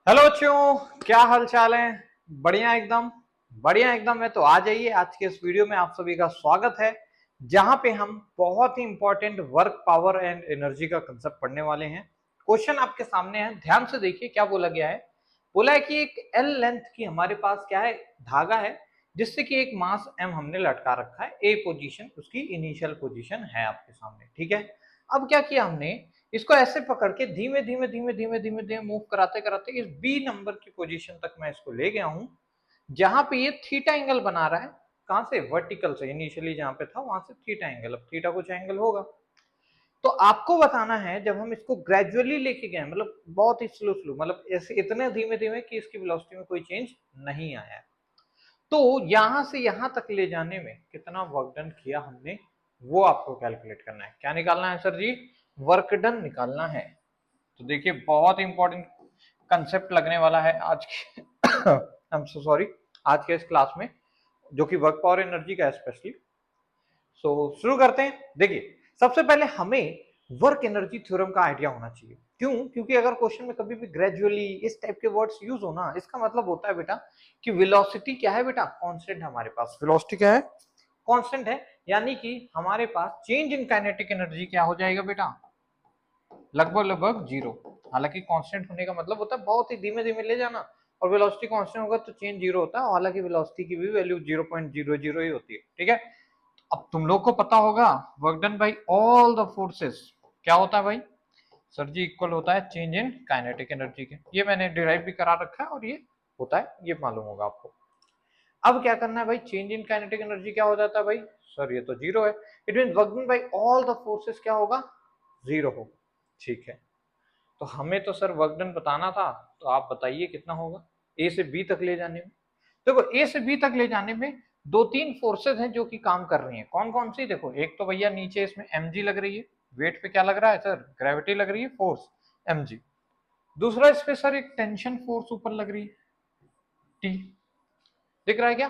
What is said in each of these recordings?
Hello बच्चों, क्या हाल चाल है। बढ़िया एकदम। बढ़िया एकदम है। तो आ जाइए, आज के इस वीडियो में आप सभी का स्वागत है, जहां पे हम बहुत ही important work power and energy का कंसेप्ट पढ़ने वाले हैं। क्वेश्चन आपके सामने है, ध्यान से देखिए क्या बोला गया है। बोला है कि एक एल लेंथ की हमारे पास क्या है, धागा है, जिससे कि एक मास एम हमने लटका रखा है। ए पोजीशन उसकी इनिशियल पोजीशन है आपके सामने, ठीक है। अब क्या किया हमने, इसको ऐसे पकड़ के धीमे धीमे धीमे धीमे धीमे धीमे मूव कराते कराते इस बी नंबर की पोजीशन तक मैं इसको ले गया हूं, जहां पे ये थीटा एंगल बना रहा है। कहां से? वर्टिकल से। इनिशियली जहां पे था वहां से थीटा एंगल, अब थीटा कुछ एंगल होगा। तो आपको बताना है, जब हम इसको ग्रेजुअली लेके गए, मतलब बहुत ही स्लो स्लो, मतलब ऐसे इतने धीमे धीमे कि इसकी वेलोसिटी में कोई चेंज नहीं आया है, तो यहां से यहां तक ले जाने में कितना वर्क डन किया हमने, वो आपको कैलकुलेट करना है। क्या निकालना है सर जी? वर्क डन निकालना है। तो देखिए, बहुत इंपॉर्टेंट कंसेप्ट लगने वाला है आज के आई एम सो सॉरी, आज के इस क्लास में, जो कि वर्क पावर एनर्जी का है स्पेशली। सो शुरू करते हैं। देखिए, सबसे पहले हमें वर्क एनर्जी थ्योरम का आइडिया होना चाहिए। क्यों? क्योंकि अगर क्वेश्चन में कभी भी ग्रेजुअली इस टाइप के वर्ड्स यूज हो ना, इसका मतलब होता है बेटा कि वेलोसिटी क्या है बेटा, कांस्टेंट है हमारे पास। वेलोसिटी क्या है? कांस्टेंट है। यानी कि हमारे पास चेंज इन काइनेटिक एनर्जी क्या हो जाएगा बेटा? लगभग लगभग जीरो। हालांकि कांस्टेंट होने का मतलब होता है बहुत ही धीमे धीमे ले जाना, और वेलोसिटी कांस्टेंट होगा तो चेंज जीरो होता है। हालांकि वेलोसिटी की भी वैल्यू 0.00 ही होती है, ठीक है। अब तुम लोग को पता होगा, work done by all the forces क्या होता है भाई? सर जी, इक्वल होता है चेंज इन काइनेटिक एनर्जी के। ये मैंने डिराइव भी करा रखा है, और ये होता है, ये मालूम होगा आपको। अब क्या करना है भाई? चेंज इन काइनेटिक एनर्जी क्या हो जाता है भाई? सर ये तो जीरो है। It mean work done by all the forces क्या होगा? जीरो होगा, ठीक है। तो हमें तो सर वर्क डन बताना था, तो आप बताइए कितना होगा ए से बी तक ले जाने में। देखो, ए से बी तक ले जाने में दो तीन फोर्सेज हैं जो कि काम कर रही हैं। कौन कौन सी? देखो, एक तो भैया नीचे इसमें mg लग रही है, वेट पे क्या लग रहा है सर? ग्रेविटी लग रही है, फोर्स mg। दूसरा इस पे सर एक टेंशन फोर्स ऊपर लग रही है, टी। दिख रहा है क्या?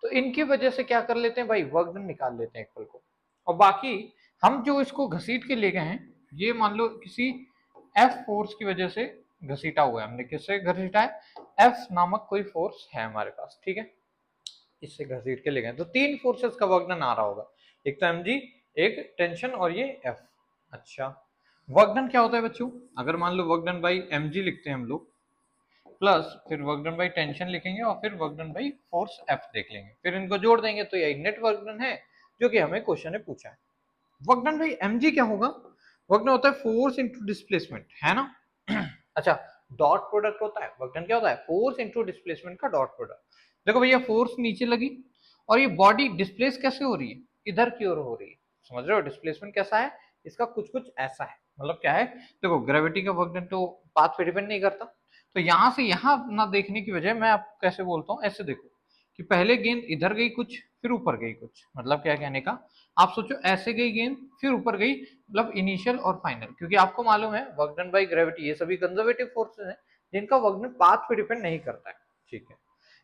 तो इनकी वजह से क्या कर लेते हैं भाई, वर्क डन निकाल लेते हैं इक्वल को। और बाकी हम जो इसको घसीट के ले गए हैं, ये मान लो किसी एफ फोर्स की वजह से घसीटा हुआ है हमने। किससे घसीटा है? एफ नामक कोई फोर्स है हमारे पास, ठीक है। इससे घसीट के ले गए, तो तीन फोर्सेस का वर्क डन आ रहा होगा। एक तो mg, एक टेंशन, और ये f। अच्छा, वर्क डन क्या होता है बच्चों? अगर मान लो वर्क डन बाई mg लिखते हैं हम लोग, प्लस फिर वर्क डन बाई टेंशन लिखेंगे, और फिर work done by force f देख लेंगे, फिर इनको जोड़ देंगे तो यही नेट वर्क डन है, जो कि हमें क्वेश्चन ने पूछा है। वर्क डन बाई mg क्या होगा? वर्क डन होता है फोर्स इंटू डिस्प्लेसमेंट, है ना। अच्छा, डॉट प्रोडक्ट होता है। वर्क डन क्या होता है? फोर्स इंटू डिस्प्लेसमेंट का डॉट प्रोडक्ट। देखो भैया, फोर्स नीचे लगी, और ये बॉडी डिस्प्लेस कैसे हो रही है? इधर की ओर हो रही है। समझ रहे हो डिस्प्लेसमेंट कैसा है इसका? कुछ कुछ ऐसा है। मतलब क्या है? देखो, ग्रेविटी का वर्क डन तो पाथ पे डिपेंड नहीं करता, तो यहां से यहां ना देखने की वजह मैं आपको कैसे बोलता हूँ, ऐसे देखो कि पहले गेंद इधर गई कुछ, फिर ऊपर गई कुछ। मतलब क्या कहने का, आप सोचो ऐसे गई गेंद, फिर ऊपर गई, मतलब इनिशियल और फाइनल। क्योंकि आपको मालूम है वर्क डन बाई ग्रेविटी, ये सभी कंजर्वेटिव फोर्सेस हैं, जिनका वर्क डन पाथ पे डिपेंड नहीं करता है, ठीक है।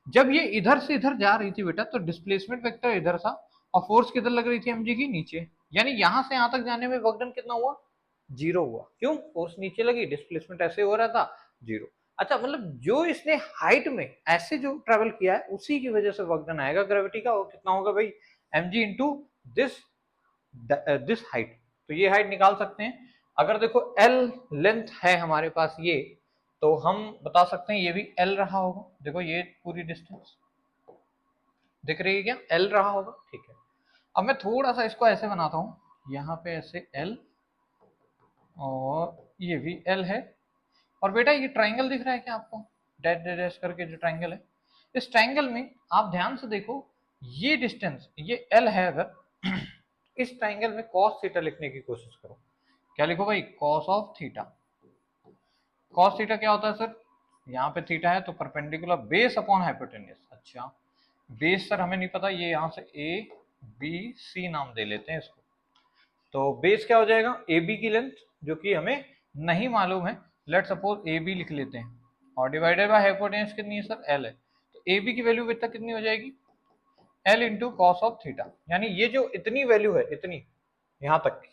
जब ये इधर से इधर जा रही थी बेटा, तो डिस्प्लेसमेंट वेक्टर इधर था, और फोर्स किधर लग रही थी? mg की नीचे। यानी यहां से यहां तक जाने में वर्क डन कितना हुआ? जीरो हुआ। क्यों? फोर्स नीचे लगी, डिस्प्लेसमेंट ऐसे हो रहा था, जीरो। अच्छा, मतलब जो इसने हाइट में ऐसे जो ट्रेवल किया है, उसी की वजह से वर्क डन आएगा ग्रेविटी का। वो कितना होगा भाई? mg into this this height. तो ये हाइट निकाल सकते हैं। अगर देखो L लेंथ है हमारे पास ये, तो हम बता सकते हैं ये भी L रहा होगा। देखो ये पूरी डिस्टेंस दिख रही है क्या? L रहा होगा, ठीक है। अब मैं थोड़ा सा इसको ऐसे बनाता हूं, यहाँ पे ऐसे L, और ये भी L है। और बेटा ये ट्राइंगल दिख रहा है क्या आपको? डैश डैश डैश करके जो ट्राइंगल है, इस ट्राइंगल में आप ध्यान से देखो, ये डिस्टेंस ये L है। अगर इस ट्राइंगल में cos थीटा लिखने की कोशिश करो, क्या लिखो भाई? cos of theta. cos theta क्या होता है सर? यहाँ पे थीटा है तो परपेंडिकुलर बेस अपॉन हाइपोटेन्यूज। अच्छा, बेस सर हमें नहीं पता, ये यहाँ से ए बी सी नाम दे लेते हैं इसको। तो बेस क्या हो जाएगा? ए बी की लेंथ, जो कि हमें नहीं मालूम है। लेट सपोज ए बी लिख लेते हैं, और डिवाइडेड बाय हाइपोटेन्यूज कितनी है सर? एल है। तो ए बी की वैल्यू बेटा कितनी हो जाएगी? L into cos of theta. यानी ये जो इतनी वैल्यू है, इतनी यहां तक की,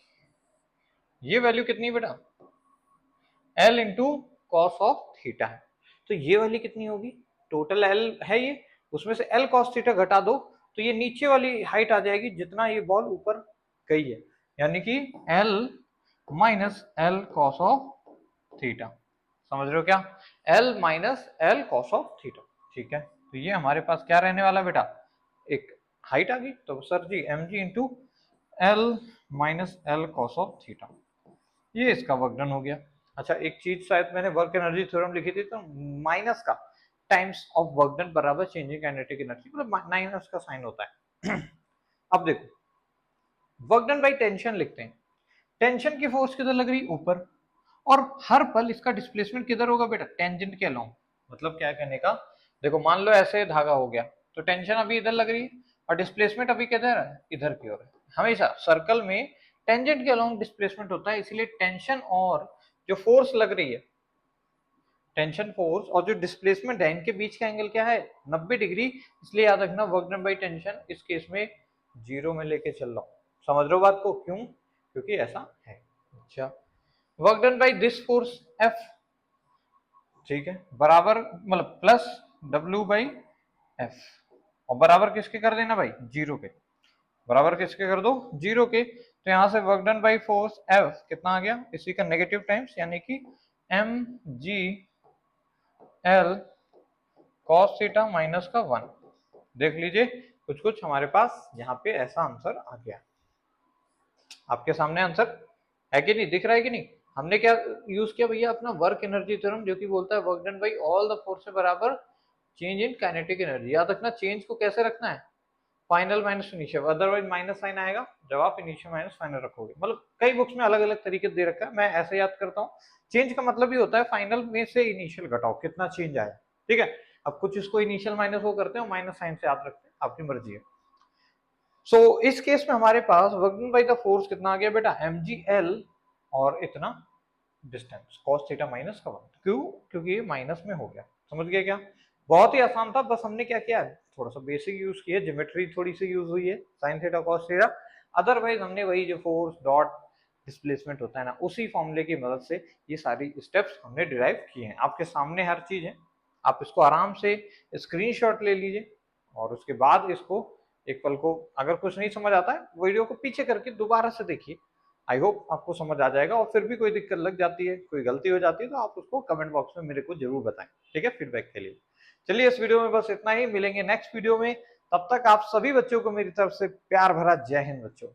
ये वैल्यू कितनी बेटा? L into cos of theta है। तो ये वाली कितनी होगी, टोटल एल है ये, उसमें से एल कॉस थीटा घटा दो तो ये नीचे वाली हाइट आ जाएगी जितना ये बॉल ऊपर गई है, यानी कि L minus l cos of theta. समझ रहे हो क्या, L minus l cos of theta. ठीक है, तो ये हमारे पास क्या रहने वाला बेटा, एक हाइट आ गई, तो sir ji m g into l minus l cos of theta, ये इसका वर्क डन हो गया। अच्छा एक चीज शायद मैंने वर्क एनर्जी थ्योरम लिखी थी, तो माइनस का टाइम्स ऑफ वर्क डन बराबर चेंजिंग काइनेटिक एनर्जी, मतलब माइनस का साइन होता है। अब देखो वर्क डन बाई टेंशन लिखते हैं, टेंशन की फोर्स किधर लग रही, ऊपर, और हर पल इसका डिस्प्लेसमेंट किधर होगा बेटा, टेंजेंट के अलोंग। मतलब क्या कहने का, देखो मान लो ऐसे धागा हो गया, तो टेंशन अभी इधर लग रही है और डिस्प्लेसमेंट अभी किधर है, इधर की ओर है। हमेशा सर्कल में टेंजेंट के अलोंग डिस्प्लेसमेंट होता है, इसलिए टेंशन और जो फोर्स लग रही है, टेंशन फोर्स और जो डिस्प्लेसमेंट है, इनके बीच का एंगल क्या है, 90 डिग्री। इसलिए याद रखना वर्क डन बाई टेंशन इस केस में जीरो में लेके चल रहा हूं। समझ रहे हो बात को, क्यों, क्योंकि ऐसा है। अच्छा work done by this force F, ठीक है, बराबर मतलब प्लस डब्ल्यू बाई एफ, और बराबर किसके कर देना भाई, जीरो के, बराबर किसके कर दो, जीरो के। तो यहां से work done by force F कितना आ गया, इसी का नेगेटिव टाइम्स, यानी कि m g l cos theta minus का 1। देख लीजिए कुछ कुछ हमारे पास यहाँ पे ऐसा आंसर आ गया, आपके सामने आंसर है कि नहीं, दिख रहा है कि नहीं। हमने क्या यूज किया भैया, अपना वर्क एनर्जी थ्योरम, जो कि बोलता है work done by all the force बराबर चेंज इन काइनेटिक एनर्जी। याद रखना चेंज को कैसे रखना है, final minus initial, otherwise minus sign आएगा जब आप इनिशियल माइनस फाइनल रखोगे। मतलब कई बुक्स में अलग अलग तरीके दे रखा है, मैं ऐसे याद करता हूँ। चेंज का मतलब ही होता है फाइनल में से इनिशियल घटाओ, कितना चेंज आया। ठीक है, अब कुछ इसको इनिशियल माइनस वो करते हैं, माइनस साइन से याद रखते हैं, आपकी मर्जी है। सो इस केस में हमारे पास work done by the force कितना आ गया बेटा, एम जी एल और इतना डिस्टेंस कॉस थीटा माइनस का 1। क्यों, क्योंकि ये माइनस में हो गया। समझ गया क्या, बहुत ही आसान था, बस हमने क्या किया, थोड़ा सा बेसिक यूज किया, ज्योमेट्री थोड़ी सी यूज हुई है, sine theta cos theta. Otherwise हमने वही जो फोर्स डॉट डिस्प्लेसमेंट होता है ना, उसी फॉर्मूले की मदद से ये सारी स्टेप्स हमने डिराइव किए हैं। आपके सामने हर चीज है, आप इसको आराम से स्क्रीनशॉट ले लीजिए और उसके बाद इसको एक पल को, अगर कुछ नहीं समझ आता है वीडियो को पीछे करके दोबारा से देखिए, आई होप आपको समझ आ जाएगा। और फिर भी कोई दिक्कत लग जाती है, कोई गलती हो जाती है, तो आप उसको कमेंट बॉक्स में मेरे को जरूर बताएं, ठीक है, फीडबैक के लिए। चलिए इस वीडियो में बस इतना ही, मिलेंगे नेक्स्ट वीडियो में, तब तक आप सभी बच्चों को मेरी तरफ से प्यार भरा जय हिंद बच्चों।